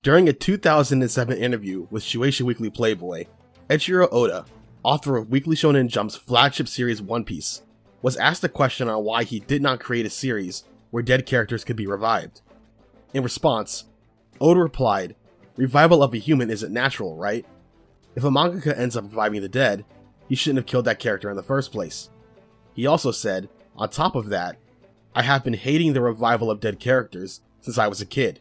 During a 2007 interview with Shueisha Weekly Playboy, Eiichiro Oda, author of Weekly Shonen Jump's flagship series One Piece, was asked a question on why he did not create a series where dead characters could be revived. In response, Oda replied, "Revival of a human isn't natural, right? If a mangaka ends up reviving the dead, he shouldn't have killed that character in the first place." He also said, on top of that, "I have been hating the revival of dead characters since I was a kid.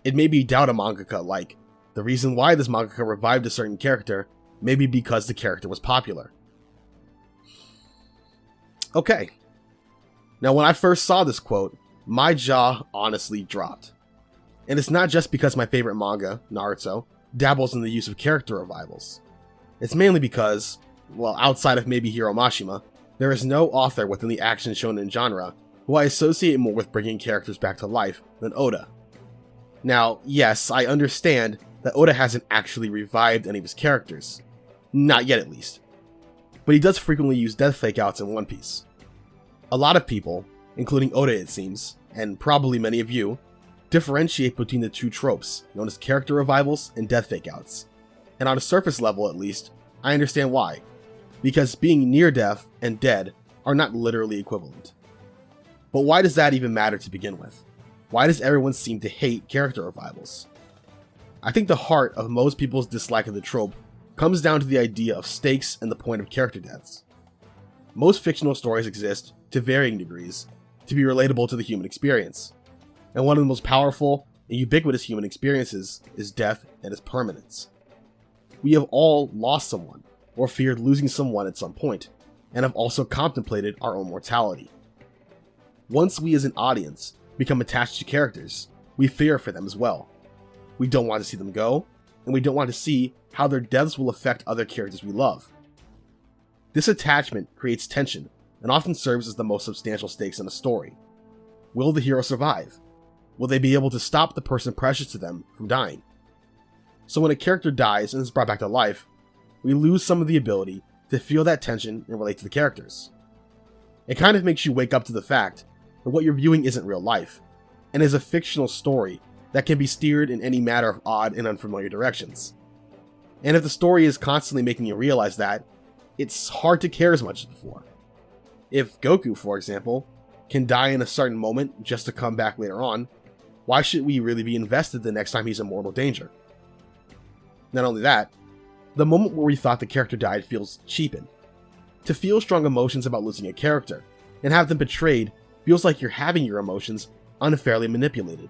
It made me doubt a mangaka like, the reason why this mangaka revived a certain character may be because the character was popular." Okay. Now when I first saw this quote, my jaw honestly dropped. And it's not just because my favorite manga, Naruto, dabbles in the use of character revivals. It's mainly because, well, outside of maybe Hiro Mashima, there is no author within the action shonen genre who I associate more with bringing characters back to life than Oda. Now, yes, I understand that Oda hasn't actually revived any of his characters. Not yet, at least. But he does frequently use death fakeouts in One Piece. A lot of people, including Oda it seems, and probably many of you, differentiate between the two tropes, known as character revivals and death fakeouts. And on a surface level at least, I understand why. Because being near death and dead are not literally equivalent. But why does that even matter to begin with? Why does everyone seem to hate character revivals? I think the heart of most people's dislike of the trope comes down to the idea of stakes and the point of character deaths. Most fictional stories exist, to varying degrees, to be relatable to the human experience. And one of the most powerful and ubiquitous human experiences is death and its permanence. We have all lost someone, or feared losing someone at some point, and have also contemplated our own mortality. Once we as an audience become attached to characters, we fear for them as well. We don't want to see them go, and we don't want to see how their deaths will affect other characters we love. This attachment creates tension and often serves as the most substantial stakes in a story. Will the hero survive? Will they be able to stop the person precious to them from dying? So when a character dies and is brought back to life, we lose some of the ability to feel that tension and relate to the characters. It kind of makes you wake up to the fact that what you're viewing isn't real life, and is a fictional story that can be steered in any matter of odd and unfamiliar directions. And if the story is constantly making you realize that, it's hard to care as much as before. If Goku, for example, can die in a certain moment just to come back later on, why should we really be invested the next time he's in mortal danger? Not only that, the moment where we thought the character died feels cheapened. To feel strong emotions about losing a character, and have them betrayed, feels like you're having your emotions unfairly manipulated.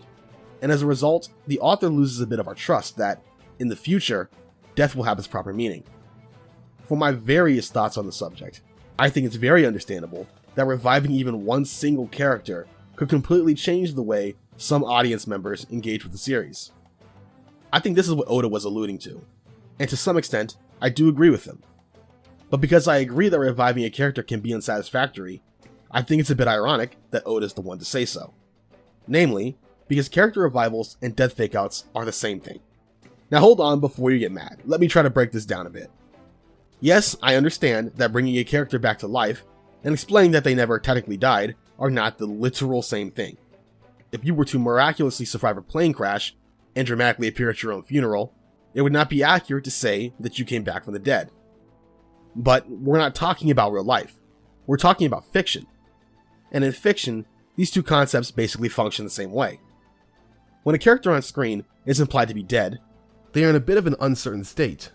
And as a result, the author loses a bit of our trust that, in the future, death will have its proper meaning. For my various thoughts on the subject, I think it's very understandable that reviving even one single character could completely change the way some audience members engage with the series. I think this is what Oda was alluding to, and to some extent, I do agree with him. But because I agree that reviving a character can be unsatisfactory, I think it's a bit ironic that Oda is the one to say so. Namely, because character revivals and death fakeouts are the same thing. Now hold on before you get mad, let me try to break this down a bit. Yes, I understand that bringing a character back to life and explaining that they never technically died are not the literal same thing. If you were to miraculously survive a plane crash and dramatically appear at your own funeral, it would not be accurate to say that you came back from the dead. But we're not talking about real life. We're talking about fiction. And in fiction, these two concepts basically function the same way. When a character on screen is implied to be dead, they are in a bit of an uncertain state,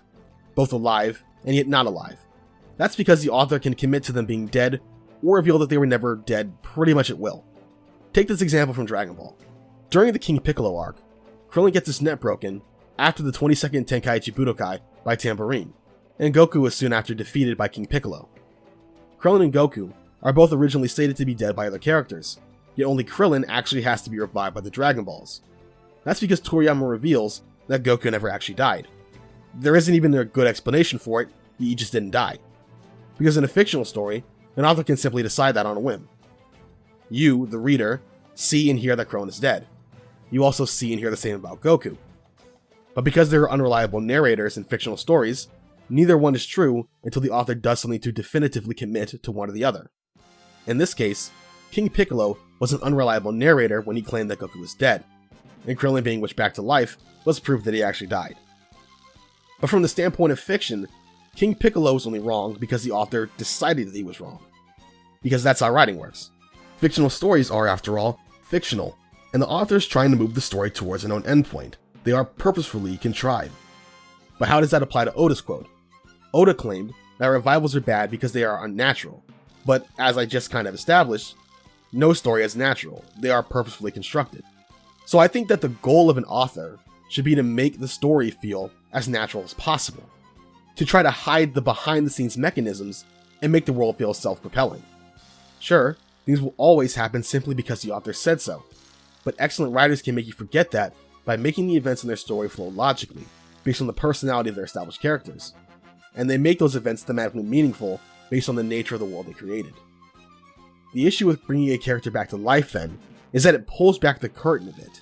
both alive and yet not alive. That's because the author can commit to them being dead or reveal that they were never dead pretty much at will. Take this example from Dragon Ball. During the King Piccolo arc, Krillin gets his neck broken after the 22nd Tenkaichi Budokai by Tambourine, and Goku is soon after defeated by King Piccolo. Krillin and Goku are both originally stated to be dead by other characters, yet only Krillin actually has to be revived by the Dragon Balls. That's because Toriyama reveals that Goku never actually died. There isn't even a good explanation for it, he just didn't die. Because in a fictional story, an author can simply decide that on a whim. You, the reader, see and hear that Krillin is dead. You also see and hear the same about Goku. But because there are unreliable narrators in fictional stories, neither one is true until the author does something to definitively commit to one or the other. In this case, King Piccolo was an unreliable narrator when he claimed that Goku was dead. and Krillin being wished back to life was proof that he actually died. But from the standpoint of fiction, King Piccolo was only wrong because the author decided that he was wrong. Because that's how writing works. Fictional stories are, after all, fictional, and the author is trying to move the story towards a known endpoint. They are purposefully contrived. But how does that apply to Oda's quote? Oda claimed that revivals are bad because they are unnatural, but as I just kind of established, no story is natural, they are purposefully constructed. So I think that the goal of an author should be to make the story feel as natural as possible, to try to hide the behind-the-scenes mechanisms and make the world feel self-propelling. Sure, things will always happen simply because the author said so, but excellent writers can make you forget that by making the events in their story flow logically, based on the personality of their established characters, and they make those events thematically meaningful based on the nature of the world they created. The issue with bringing a character back to life, then, is that it pulls back the curtain a bit.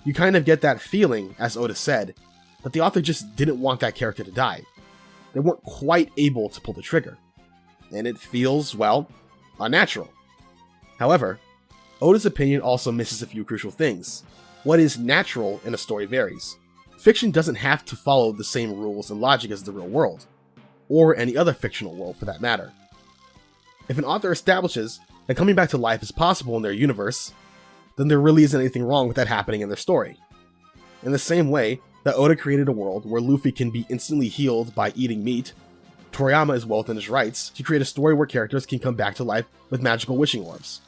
You kind of get that feeling, as Oda said, that the author just didn't want that character to die. They weren't quite able to pull the trigger, and it feels, well, unnatural. However, Oda's opinion also misses a few crucial things. What is natural in a story varies. Fiction doesn't have to follow the same rules and logic as the real world, or any other fictional world for that matter. If an author establishes that coming back to life is possible in their universe, then there really isn't anything wrong with that happening in their story. In the same way that Oda created a world where Luffy can be instantly healed by eating meat, Toriyama is well within his rights to create a story where characters can come back to life with magical wishing orbs.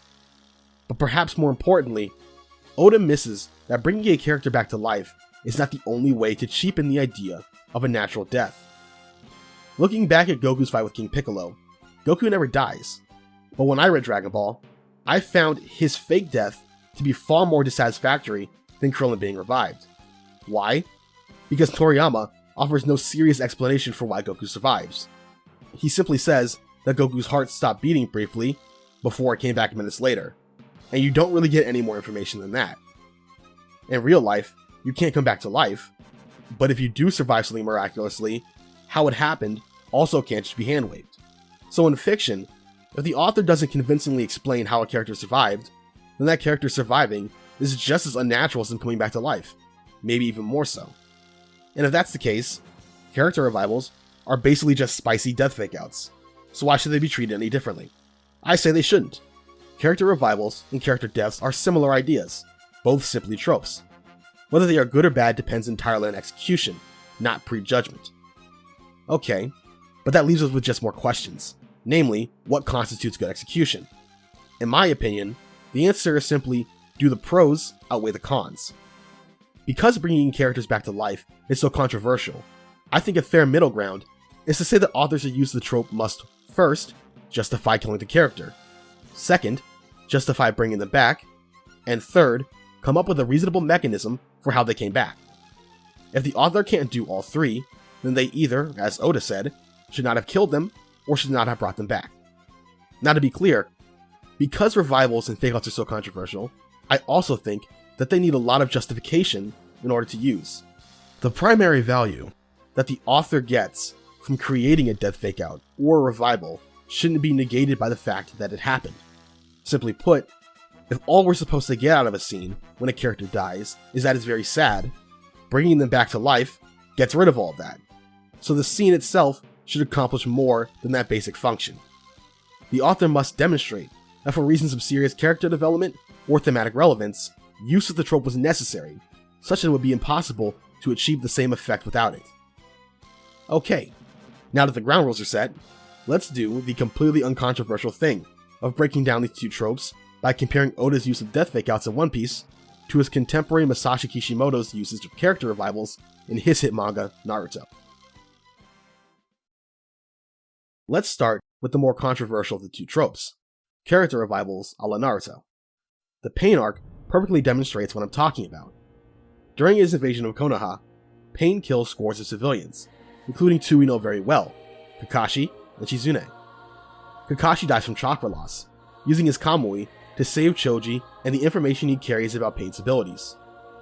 But perhaps more importantly, Oda misses that bringing a character back to life is not the only way to cheapen the idea of a natural death. Looking back at Goku's fight with King Piccolo, Goku never dies, but when I read Dragon Ball, I found his fake death to be far more dissatisfactory than Krillin being revived. Why? Because Toriyama offers no serious explanation for why Goku survives. He simply says that Goku's heart stopped beating briefly before it came back minutes later, and you don't really get any more information than that. In real life, you can't come back to life, but if you do survive something miraculously, how it happened also can't just be hand-waved. So in fiction, if the author doesn't convincingly explain how a character survived, then that character surviving is just as unnatural as them coming back to life, maybe even more so. And if that's the case, character revivals are basically just spicy death fakeouts, so why should they be treated any differently? I say they shouldn't. Character revivals and character deaths are similar ideas, both simply tropes. Whether they are good or bad depends entirely on execution, not prejudgment. Okay, but that leaves us with just more questions, namely, what constitutes good execution? In my opinion, the answer is simply, do the pros outweigh the cons? Because bringing characters back to life is so controversial, I think a fair middle ground is to say that authors who use the trope must, first, justify killing the character, second, justify bringing them back, and third, come up with a reasonable mechanism for how they came back. If the author can't do all three, then they either, as Oda said, should not have killed them or should not have brought them back. Now to be clear, because revivals and fakeouts are so controversial, I also think that they need a lot of justification in order to use. The primary value that the author gets from creating a death fakeout or a revival shouldn't be negated by the fact that it happened. Simply put, if all we're supposed to get out of a scene when a character dies is that it's very sad, bringing them back to life gets rid of all of that. So the scene itself should accomplish more than that basic function. The author must demonstrate that for reasons of serious character development or thematic relevance, use of the trope was necessary, such that it would be impossible to achieve the same effect without it. Okay, now that the ground rules are set, let's do the completely uncontroversial thing of breaking down these two tropes by comparing Oda's use of death fakeouts in One Piece to his contemporary Masashi Kishimoto's usage of character revivals in his hit manga, Naruto. Let's start with the more controversial of the two tropes, character revivals a la Naruto. The Pain arc perfectly demonstrates what I'm talking about. During his invasion of Konoha, Pain kills scores of civilians, including two we know very well, Kakashi and Shizune. Kakashi dies from chakra loss, using his Kamui to save Choji and the information he carries about Pain's abilities.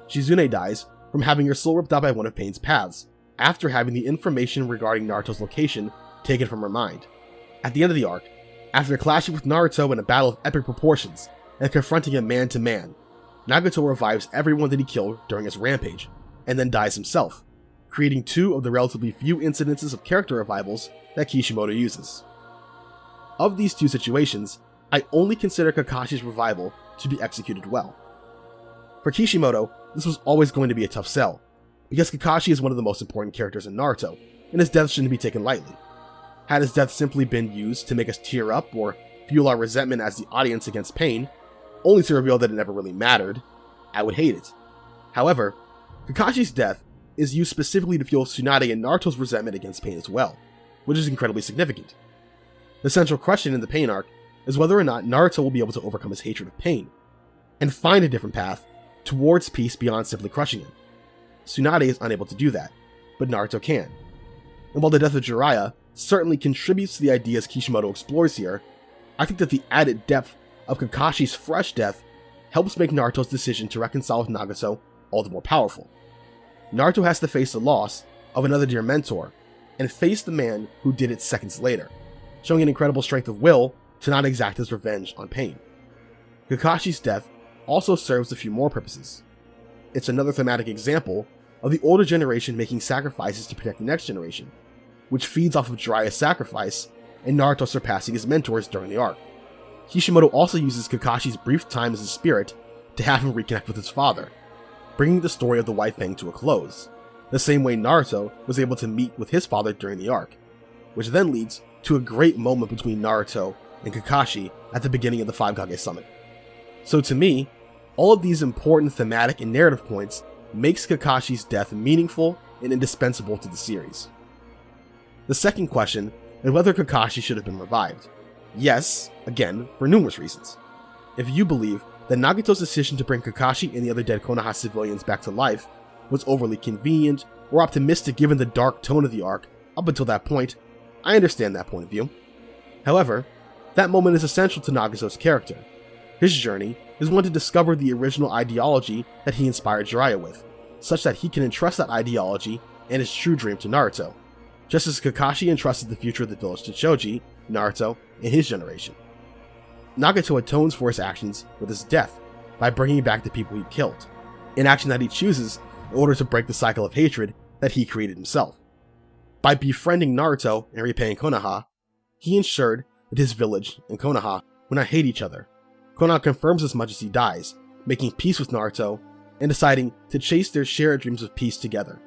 Shizune dies from having her soul ripped out by one of Pain's paths, after having the information regarding Naruto's location taken from her mind. At the end of the arc, after clashing with Naruto in a battle of epic proportions and confronting him man to man, Nagato revives everyone that he killed during his rampage, and then dies himself, creating two of the relatively few incidences of character revivals that Kishimoto uses. Of these two situations, I only consider Kakashi's revival to be executed well. For Kishimoto, this was always going to be a tough sell, because Kakashi is one of the most important characters in Naruto, and his death shouldn't be taken lightly. Had his death simply been used to make us tear up or fuel our resentment as the audience against pain, only to reveal that it never really mattered, I would hate it. However, Kakashi's death is used specifically to fuel Tsunade and Naruto's resentment against pain as well, which is incredibly significant. The central question in the pain arc is whether or not Naruto will be able to overcome his hatred of pain, and find a different path towards peace beyond simply crushing him. Tsunade is unable to do that, but Naruto can. And while the death of Jiraiya certainly contributes to the ideas Kishimoto explores here, I think that the added depth of Kakashi's fresh death helps make Naruto's decision to reconcile with Nagato all the more powerful. Naruto has to face the loss of another dear mentor, and face the man who did it seconds later, showing an incredible strength of will to not exact his revenge on pain. Kakashi's death also serves a few more purposes. It's another thematic example of the older generation making sacrifices to protect the next generation, which feeds off of Jiraiya's sacrifice and Naruto surpassing his mentors during the arc. Kishimoto also uses Kakashi's brief time as a spirit to have him reconnect with his father, bringing the story of the White Fang to a close, the same way Naruto was able to meet with his father during the arc, which then leads to a great moment between Naruto and Kakashi at the beginning of the Five Kage Summit. So to me, all of these important thematic and narrative points makes Kakashi's death meaningful and indispensable to the series. The second question is whether Kakashi should have been revived. Yes, again, for numerous reasons. If you believe that Nagato's decision to bring Kakashi and the other dead Konoha civilians back to life was overly convenient or optimistic given the dark tone of the arc up until that point, I understand that point of view. However, that moment is essential to Nagato's character. His journey is one to discover the original ideology that he inspired Jiraiya with, such that he can entrust that ideology and his true dream to Naruto, just as Kakashi entrusted the future of the village to Choji, Naruto, and his generation. Nagato atones for his actions with his death by bringing back the people he killed, an action that he chooses in order to break the cycle of hatred that he created himself. By befriending Naruto and repaying Konoha, he ensured that his village and Konoha would not hate each other. Konoha confirms as much as he dies, making peace with Naruto and deciding to chase their shared dreams of peace together.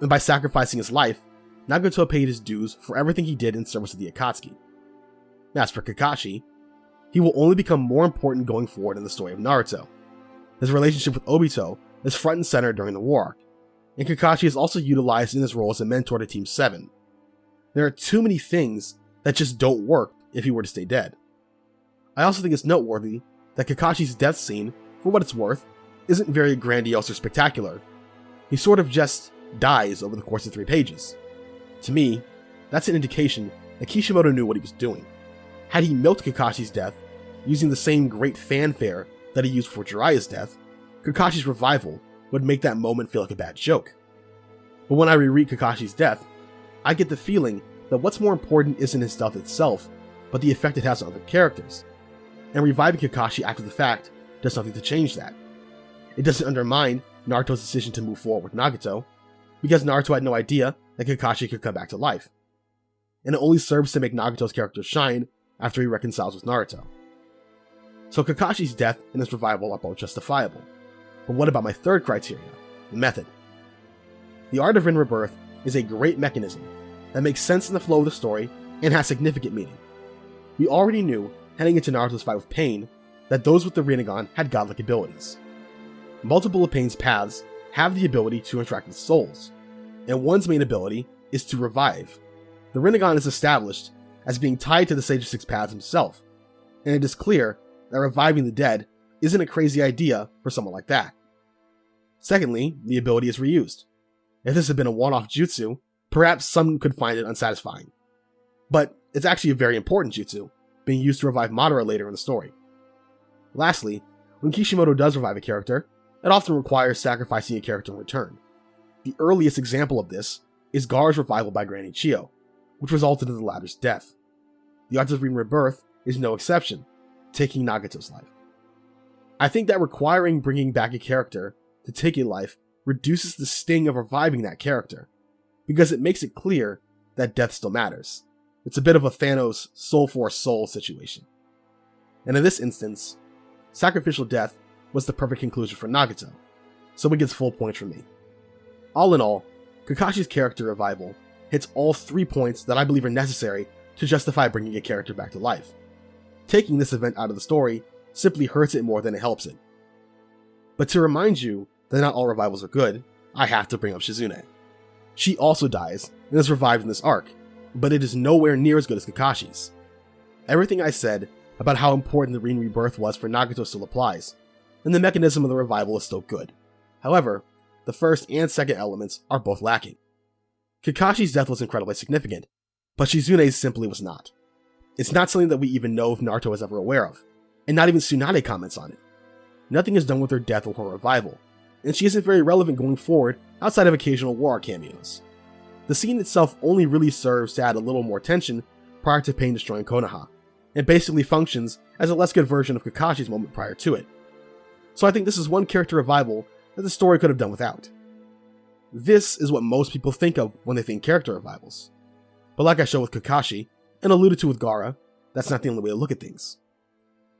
And by sacrificing his life, Nagato paid his dues for everything he did in service of the Akatsuki. As for Kakashi, he will only become more important going forward in the story of Naruto. His relationship with Obito is front and center during the war arc, and Kakashi is also utilized in his role as a mentor to Team 7. There are too many things that just don't work if he were to stay dead. I also think it's noteworthy that Kakashi's death scene, for what it's worth, isn't very grandiose or spectacular. He sort of just dies over the course of 3 pages. To me, that's an indication that Kishimoto knew what he was doing. Had he milked Kakashi's death, using the same great fanfare that he used for Jiraiya's death, Kakashi's revival would make that moment feel like a bad joke. But when I reread Kakashi's death, I get the feeling that what's more important isn't his death itself, but the effect it has on other characters. And reviving Kakashi after the fact does nothing to change that. It doesn't undermine Naruto's decision to move forward with Nagato, because Naruto had no idea that Kakashi could come back to life. And it only serves to make Nagato's character shine after he reconciles with Naruto. So Kakashi's death and his revival are both justifiable. But what about my third criteria, the method? The art of Rebirth is a great mechanism that makes sense in the flow of the story and has significant meaning. We already knew, heading into Naruto's fight with Pain, that those with the Rinnegan had godlike abilities. Multiple of Pain's paths have the ability to interact with souls, and one's main ability is to revive. The Rinnegan is established as being tied to the Sage of Six Paths himself, and it is clear that reviving the dead isn't a crazy idea for someone like that. Secondly, the ability is reused. If this had been a one-off jutsu, perhaps some could find it unsatisfying. But it's actually a very important jutsu, being used to revive Madara later in the story. Lastly, when Kishimoto does revive a character, it often requires sacrificing a character in return. The earliest example of this is Gaara's revival by Granny Chiyo, which resulted in the latter's death. The Art of Rebirth is no exception, taking Nagato's life. I think that requiring bringing back a character to take a life reduces the sting of reviving that character, because it makes it clear that death still matters. It's a bit of a Thanos soul for soul situation. And in this instance, sacrificial death was the perfect conclusion for Nagato, so it gets full points from me. All in all, Kakashi's character revival hits all 3 points that I believe are necessary to justify bringing a character back to life. Taking this event out of the story simply hurts it more than it helps it. But to remind you that not all revivals are good, I have to bring up Shizune. She also dies and is revived in this arc, but it is nowhere near as good as Kakashi's. Everything I said about how important the Rin rebirth was for Nagato still applies, and the mechanism of the revival is still good. However, the first and second elements are both lacking. Kakashi's death was incredibly significant, but Shizune's simply was not. It's not something that we even know if Naruto is ever aware of, and not even Tsunade comments on it. Nothing is done with her death or her revival, and she isn't very relevant going forward outside of occasional war cameos. The scene itself only really serves to add a little more tension prior to Pain destroying Konoha, and basically functions as a less good version of Kakashi's moment prior to it. So I think this is one character revival that the story could have done without. This is what most people think of when they think character revivals. But like I showed with Kakashi, and alluded to with Gaara, that's not the only way to look at things.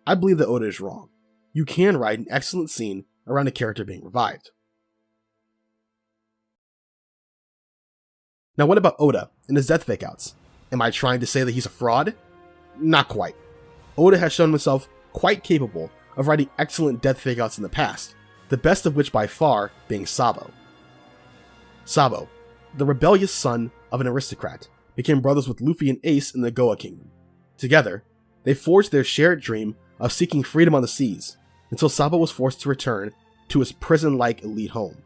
I believe that Oda is wrong. You can write an excellent scene around a character being revived. Now what about Oda and his death fakeouts? Am I trying to say that he's a fraud? Not quite. Oda has shown himself quite capable of writing excellent death fakeouts in the past, the best of which by far being Sabo. Sabo, the rebellious son of an aristocrat, became brothers with Luffy and Ace in the Goa Kingdom. Together, they forged their shared dream of seeking freedom on the seas, until Sabo was forced to return to his prison-like elite home.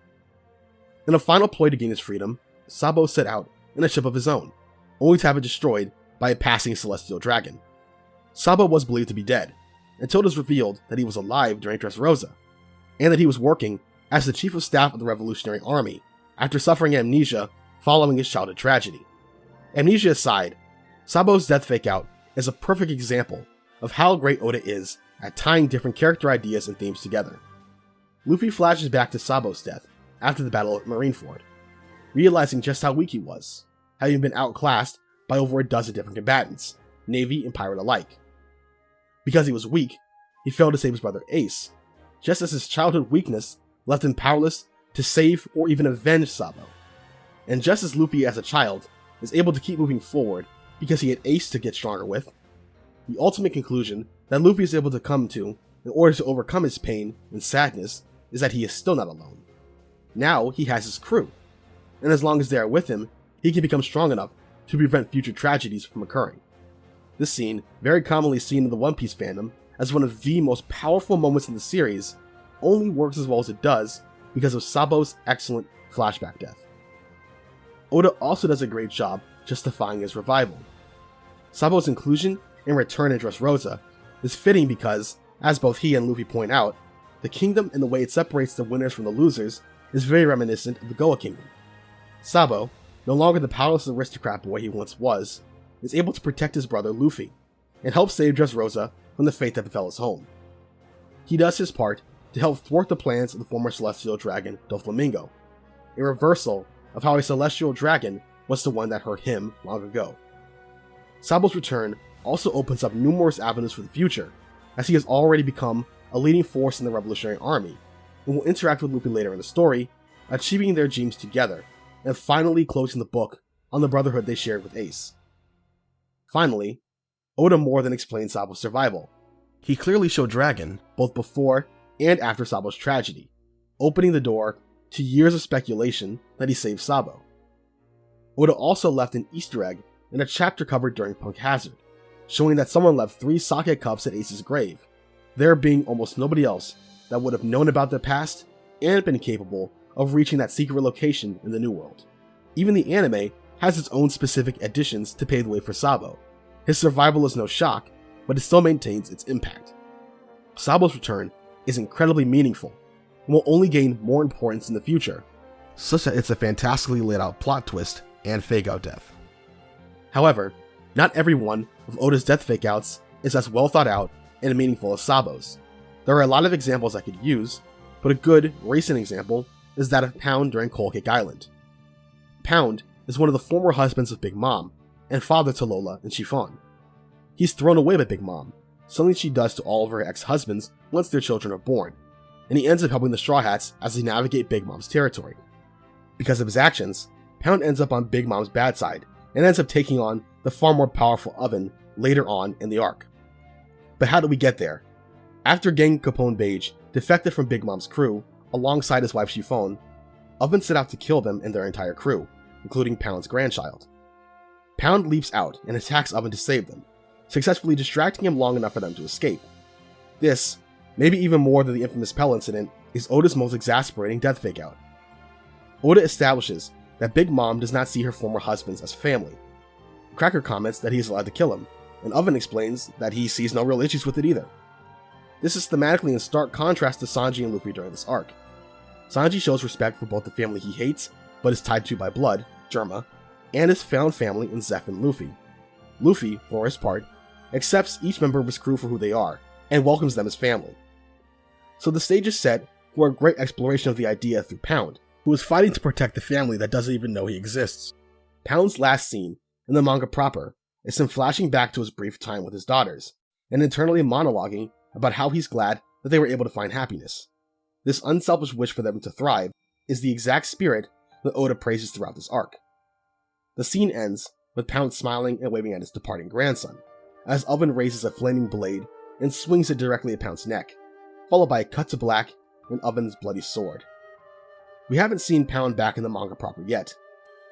In a final ploy to gain his freedom, Sabo set out in a ship of his own, only to have it destroyed by a passing celestial dragon. Sabo was believed to be dead, until it was revealed that he was alive during Dressrosa, and that he was working as the chief of staff of the Revolutionary Army after suffering amnesia following his childhood tragedy. Amnesia aside, Sabo's death fakeout is a perfect example of how great Oda is at tying different character ideas and themes together. Luffy flashes back to Sabo's death after the battle at Marineford, realizing just how weak he was, having been outclassed by over a dozen different combatants, Navy and pirate alike. Because he was weak, he failed to save his brother Ace, just as his childhood weakness left him powerless to save or even avenge Sabo. And just as Luffy as a child is able to keep moving forward because he had Ace to get stronger with, the ultimate conclusion that Luffy is able to come to in order to overcome his pain and sadness is that he is still not alone. Now he has his crew, and as long as they are with him, he can become strong enough to prevent future tragedies from occurring. This scene, very commonly seen in the One Piece fandom as one of the most powerful moments in the series, only works as well as it does because of Sabo's excellent flashback death. Oda also does a great job justifying his revival. Sabo's inclusion and return in Dressrosa is fitting because, as both he and Luffy point out, the kingdom and the way it separates the winners from the losers is very reminiscent of the Goa Kingdom. Sabo, no longer the powerless aristocrat boy he once was, is able to protect his brother Luffy, and help save Dressrosa from the fate that befell his home. He does his part to help thwart the plans of the former celestial dragon Doflamingo, a reversal of how a celestial dragon was the one that hurt him long ago. Sabo's return also opens up numerous avenues for the future, as he has already become a leading force in the Revolutionary Army, and will interact with Luffy later in the story, achieving their dreams together, and finally closing the book on the brotherhood they shared with Ace. Finally, Oda more than explained Sabo's survival. He clearly showed Dragon both before and after Sabo's tragedy, opening the door to years of speculation that he saved Sabo. Oda also left an Easter egg in a chapter covered during Punk Hazard, showing that someone left 3 sake cups at Ace's grave, there being almost nobody else that would have known about their past and been capable of reaching that secret location in the New World. Even the anime has its own specific additions to pave the way for Sabo. His survival is no shock, but it still maintains its impact. Sabo's return is incredibly meaningful, and will only gain more importance in the future, such that it's a fantastically laid out plot twist and fake-out death. However, not every one of Oda's death fake-outs is as well thought out and meaningful as Sabo's. There are a lot of examples I could use, but a good, recent example is that of Pound during Cold Cake Island. Pound is one of the former husbands of Big Mom, and father to Lola and Chiffon. He's thrown away by Big Mom, something she does to all of her ex-husbands once their children are born, and he ends up helping the Straw Hats as they navigate Big Mom's territory. Because of his actions, Pound ends up on Big Mom's bad side, and ends up taking on the far more powerful Oven later on in the arc. But how do we get there? After Gang Capone Beige defected from Big Mom's crew, alongside his wife Chiffon, Oven set out to kill them and their entire crew, including Pound's grandchild. Pound leaps out and attacks Oven to save them, successfully distracting him long enough for them to escape. This, maybe even more than the infamous Pell incident, is Oda's most exasperating death fake-out. Oda establishes that Big Mom does not see her former husbands as family. Cracker comments that he is allowed to kill him, and Oven explains that he sees no real issues with it either. This is thematically in stark contrast to Sanji and Luffy during this arc. Sanji shows respect for both the family he hates, but is tied to by blood, Germa, and his found family in Zeph and Luffy. Luffy, for his part, accepts each member of his crew for who they are, and welcomes them as family. So the stage is set for a great exploration of the idea through Pound, who is fighting to protect the family that doesn't even know he exists. Pound's last scene, in the manga proper, is him flashing back to his brief time with his daughters, and internally monologuing about how he's glad that they were able to find happiness. This unselfish wish for them to thrive is the exact spirit that Oda praises throughout this arc. The scene ends with Pound smiling and waving at his departing grandson, as Oven raises a flaming blade and swings it directly at Pound's neck, followed by a cut to black and Oven's bloody sword. We haven't seen Pound back in the manga proper yet,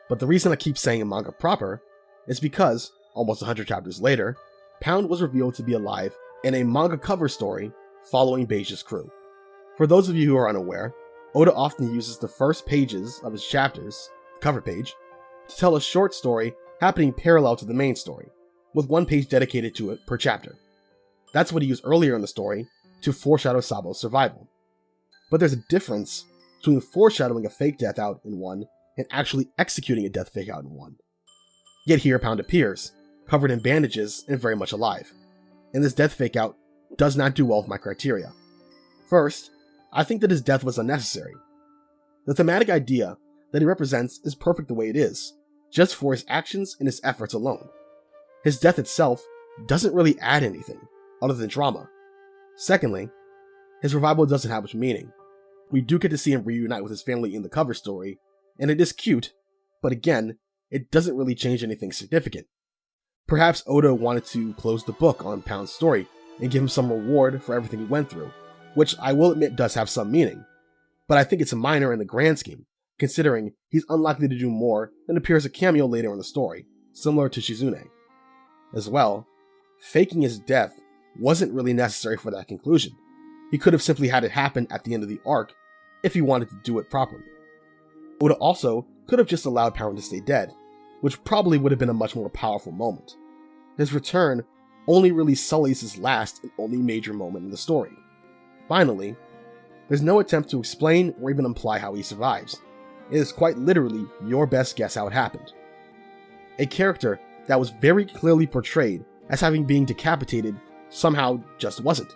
but the reason I keep saying manga proper is because, almost 100 chapters later, Pound was revealed to be alive in a manga cover story following Beige's crew. For those of you who are unaware, Oda often uses the first pages of his chapters, the cover page, to tell a short story happening parallel to the main story, with one page dedicated to it per chapter. That's what he used earlier in the story to foreshadow Sabo's survival. But there's a difference between foreshadowing a fake death out in one and actually executing a death fake out in one. Yet here Pound appears, covered in bandages and very much alive, and this death fake out does not do well with my criteria. First, I think that his death was unnecessary. The thematic idea that he represents is perfect the way it is, just for his actions and his efforts alone. His death itself doesn't really add anything, other than drama. Secondly, his revival doesn't have much meaning. We do get to see him reunite with his family in the cover story, and it is cute, but again, it doesn't really change anything significant. Perhaps Oda wanted to close the book on Pound's story and give him some reward for everything he went through, which I will admit does have some meaning, but I think it's minor in the grand scheme, considering he's unlikely to do more than appear as a cameo later in the story, similar to Shizune. As well, faking his death wasn't really necessary for that conclusion. He could have simply had it happen at the end of the arc if he wanted to do it properly. Oda also could have just allowed Pound to stay dead, which probably would have been a much more powerful moment. His return only really sullies his last and only major moment in the story. Finally, there's no attempt to explain or even imply how he survives. It is quite literally your best guess how it happened. A character that was very clearly portrayed as having been decapitated somehow just wasn't,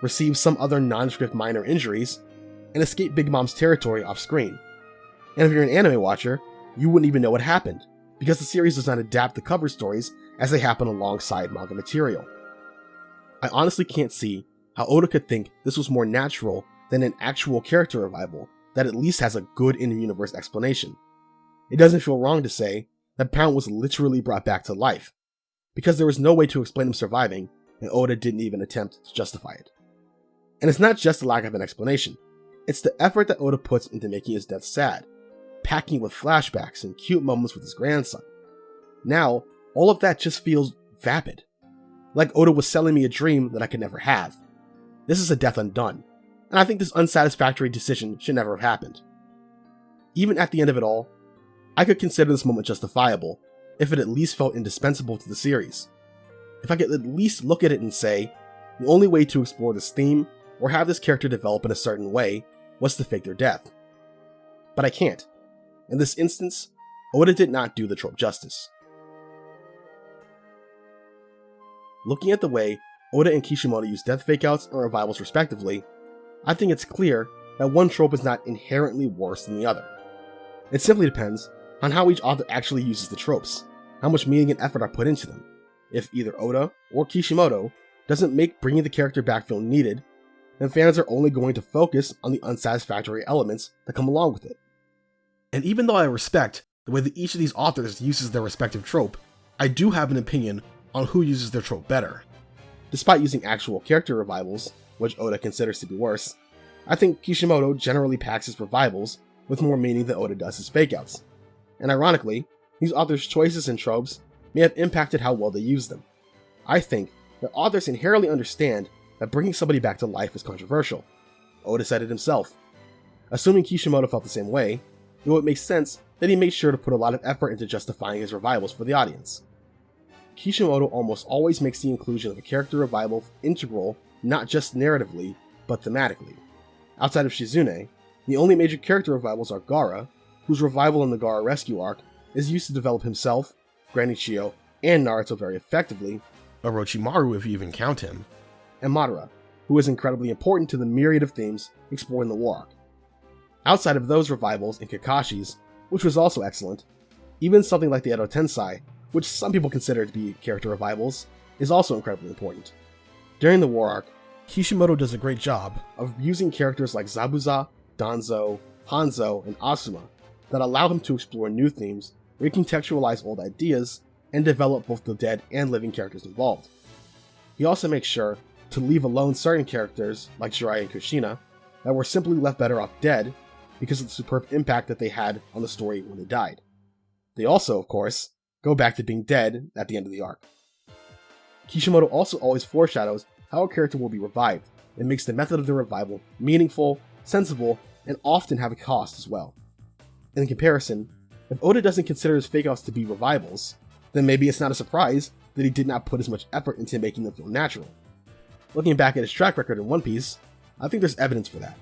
received some other nondescript minor injuries, and escaped Big Mom's territory off screen. And if you're an anime watcher, you wouldn't even know what happened, because the series does not adapt the cover stories as they happen alongside manga material. I honestly can't see how Oda could think this was more natural than an actual character revival that at least has a good in-universe explanation. It doesn't feel wrong to say that Pound was literally brought back to life, because there was no way to explain him surviving, and Oda didn't even attempt to justify it. And it's not just the lack of an explanation, it's the effort that Oda puts into making his death sad, packing with flashbacks and cute moments with his grandson. Now, all of that just feels vapid. Like Oda was selling me a dream that I could never have. This is a death undone, and I think this unsatisfactory decision should never have happened. Even at the end of it all, I could consider this moment justifiable if it at least felt indispensable to the series. If I could at least look at it and say, the only way to explore this theme or have this character develop in a certain way was to fake their death. But I can't. In this instance, Oda did not do the trope justice. Looking at the way Oda and Kishimoto use death fakeouts and revivals respectively, I think it's clear that one trope is not inherently worse than the other. It simply depends on how each author actually uses the tropes, how much meaning and effort are put into them. If either Oda or Kishimoto doesn't make bringing the character back feel needed, then fans are only going to focus on the unsatisfactory elements that come along with it. And even though I respect the way that each of these authors uses their respective trope, I do have an opinion on who uses their trope better. Despite using actual character revivals, which Oda considers to be worse, I think Kishimoto generally packs his revivals with more meaning than Oda does his fakeouts. And ironically, these authors' choices and tropes may have impacted how well they use them. I think that authors inherently understand that bringing somebody back to life is controversial. Oda said it himself. Assuming Kishimoto felt the same way, it would make sense that he made sure to put a lot of effort into justifying his revivals for the audience. Kishimoto almost always makes the inclusion of a character revival integral, not just narratively, but thematically. Outside of Shizune, the only major character revivals are Gaara, whose revival in the Gaara rescue arc is used to develop himself, Granny Chiyo, and Naruto very effectively, Orochimaru if you even count him, and Madara, who is incredibly important to the myriad of themes explored in the war arc. Outside of those revivals and Kakashi's, which was also excellent, even something like the Edo Tensei, which some people consider to be character revivals, is also incredibly important. During the war arc, Kishimoto does a great job of using characters like Zabuza, Danzo, Hanzo, and Asuma that allow him to explore new themes, recontextualize old ideas, and develop both the dead and living characters involved. He also makes sure to leave alone certain characters, like Jiraiya and Kushina, that were simply left better off dead because of the superb impact that they had on the story when they died. They also, of course, go back to being dead at the end of the arc. Kishimoto also always foreshadows how a character will be revived and makes the method of the revival meaningful, sensible, and often have a cost as well. In comparison, if Oda doesn't consider his fakeouts to be revivals, then maybe it's not a surprise that he did not put as much effort into making them feel natural. Looking back at his track record in One Piece, I think there's evidence for that.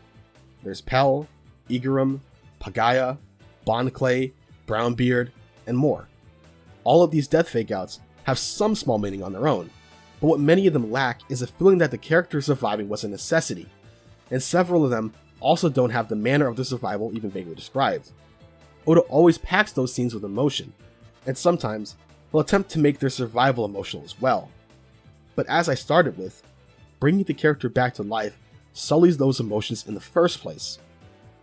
There's Pell, Igaram, Pagaya, Bon Clay, Brownbeard, and more. All of these death fakeouts have some small meaning on their own, but what many of them lack is a feeling that the character surviving was a necessity, and several of them also don't have the manner of the survival even vaguely described. Oda always packs those scenes with emotion, and sometimes he'll attempt to make their survival emotional as well. But as I started with, bringing the character back to life sullies those emotions in the first place.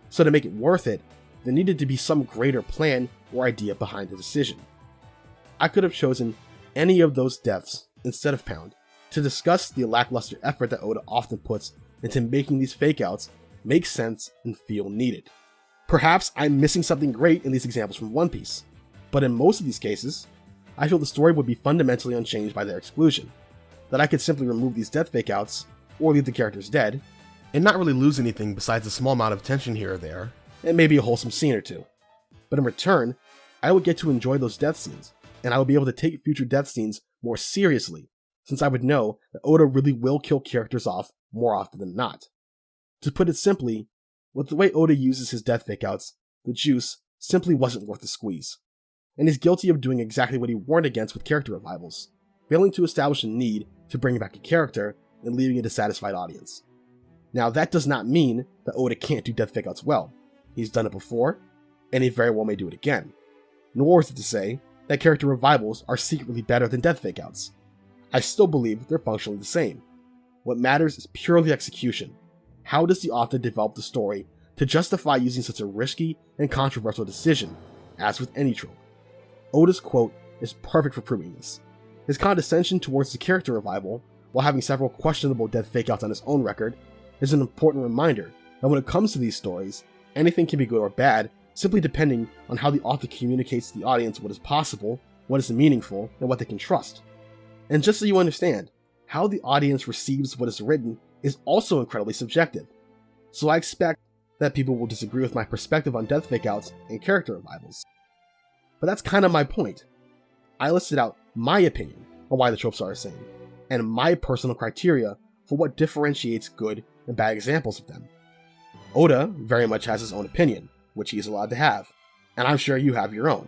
So to make it worth it, there needed to be some greater plan or idea behind the decision. I could have chosen any of those deaths instead of Pound to discuss the lackluster effort that Oda often puts into making these fakeouts make sense and feel needed. Perhaps I'm missing something great in these examples from One Piece, but in most of these cases, I feel the story would be fundamentally unchanged by their exclusion, that I could simply remove these death fakeouts, or leave the characters dead, and not really lose anything besides a small amount of tension here or there, and maybe a wholesome scene or two. But in return, I would get to enjoy those death scenes, and I would be able to take future death scenes more seriously, since I would know that Oda really will kill characters off more often than not. To put it simply, with the way Oda uses his death fakeouts, the juice simply wasn't worth the squeeze. And he's guilty of doing exactly what he warned against with character revivals, failing to establish a need to bring back a character and leaving a dissatisfied audience. Now that does not mean that Oda can't do death fakeouts well. He's done it before, and he very well may do it again. Nor is it to say that character revivals are secretly better than death fakeouts. I still believe they're functionally the same. What matters is purely execution. How does the author develop the story to justify using such a risky and controversial decision, as with any trope? Oda's quote is perfect for proving this. His condescension towards the character revival, while having several questionable death fakeouts on his own record, is an important reminder that when it comes to these stories, anything can be good or bad simply depending on how the author communicates to the audience what is possible, what is meaningful, and what they can trust. And just so you understand, how the audience receives what is written is also incredibly subjective. So I expect that people will disagree with my perspective on death fakeouts and character revivals. But that's kind of my point. I listed out my opinion on why the tropes are the same, and my personal criteria for what differentiates good and bad examples of them. Oda very much has his own opinion, which he is allowed to have, and I'm sure you have your own.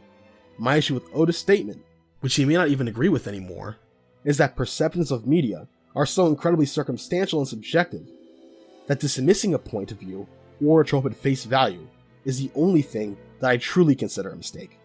My issue with Oda's statement, which he may not even agree with anymore, is that perceptions of media are so incredibly circumstantial and subjective that dismissing a point of view or a trope at face value is the only thing that I truly consider a mistake.